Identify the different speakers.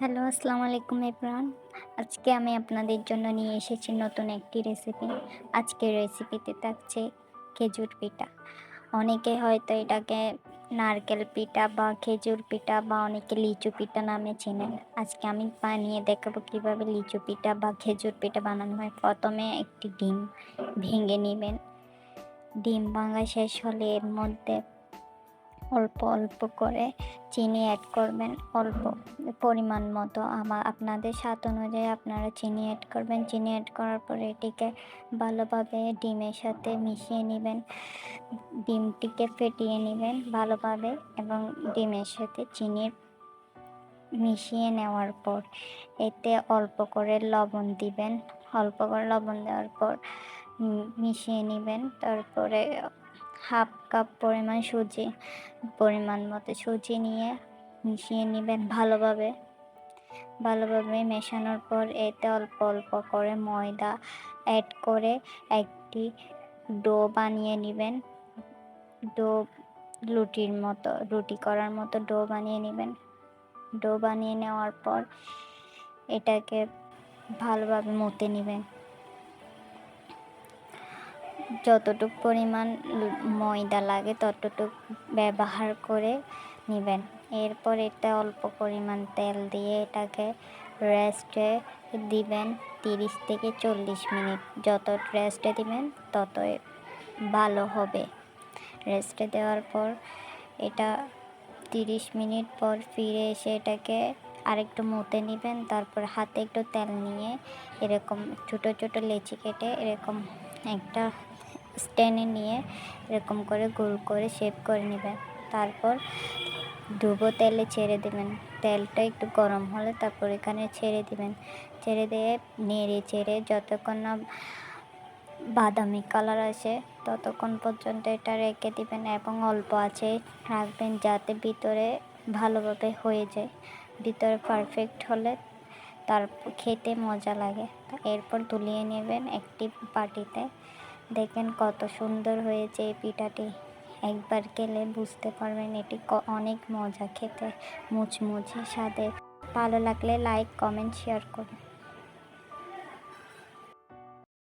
Speaker 1: Hello, আসসালামু আলাইকুম everyone. আজকে আমি আপনাদের জন্য নিয়ে এসেছি নতুন একটি রেসিপি। আজকের রেসিপিতে থাকছে খেজুর পিঠা। অনেকে হয়তো এটাকে নারকেল পিঠা বা খেজুর পিঠা বা অনেকে লিচু পিঠা নামে চেনেন। আজকে আমি বানিয়ে দেখাবো কীভাবে লিচু পিঠা বা খেজুর পিঠা বানানো হয়। প্রথমে একটি ডিম ভেঙে নেবেন। ডিম ভাঙা শেষ হলে এর মধ্যে অল্প অল্প করে চিনি অ্যাড করবেন, অল্প পরিমাণ মতো। আপনাদের স্বাদ অনুযায়ী আপনারা চিনি অ্যাড করবেন। চিনি অ্যাড করার পরে এটিকে ভালোভাবে ডিমের সাথে মিশিয়ে নেবেন। ডিমটিকে ফেটিয়ে নেবেন ভালোভাবে এবং ডিমের সাথে চিনি মিশিয়ে নেওয়ার পর এতে অল্প করে লবণ দিবেন। অল্প করে লবণ দেওয়ার পর মিশিয়ে নেবেন। তারপরে হাফ কাপ পরিমাণ সুজি, পরিমাণ মতো সুজি নিয়ে মিশিয়ে নেবেন ভালোভাবে। মেশানোর পর এতে অল্প অল্প করে ময়দা অ্যাড করে একটি ডো বানিয়ে নেবেন। ডো রুটি করার মতো ডো বানিয়ে নেবেন। ডো বানিয়ে নেওয়ার পর এটাকে ভালোভাবে মথে নেবেন। যতটুকু পরিমাণ ময়দা লাগে ততটুকু ব্যবহার করে নেবেন। এরপর এটা অল্প পরিমাণ তেল দিয়ে এটাকে রেস্টে দিবেন 30 থেকে 40 মিনিট। যত রেস্টে দিবেন ততই ভালো হবে। রেস্টে দেওয়ার পর এটা 30 মিনিট পর ফিরে এসে এটাকে আরেকটু মথে নেবেন। তারপর হাতে একটু তেল নিয়ে এরকম ছোটো ছোটো লেচি কেটে এরকম একটা স্ট্যান্ডে নিয়ে এরকম করে গোল করে শেপ করে নেবেন। তারপর ডুবো তেলে ছেড়ে দেবেন। তেলটা একটু গরম হলে তারপর এখানে ছেড়ে দিবেন। ছেড়ে দিয়ে নেড়ে চেড়ে যতক্ষণ না বাদামি কালার আসে ততক্ষণ পর্যন্ত এটা রেখে দিবেন এবং অল্প আঁচে রাখবেন যাতে ভিতরে ভালোভাবে হয়ে যায়। ভিতরে পারফেক্ট হলে তারপর খেতে মজা লাগে। এরপর তুলিয়ে নেবেন একটি বাটিতে। দেখেন কত সুন্দর হয়েছে এই পিঠাটি। একবার খেলে বুঝতে পারবেন এটি অনেক মজা খেতে, মুচমুচে স্বাদের। ভালো লাগলে লাইক, কমেন্ট, শেয়ার করুন।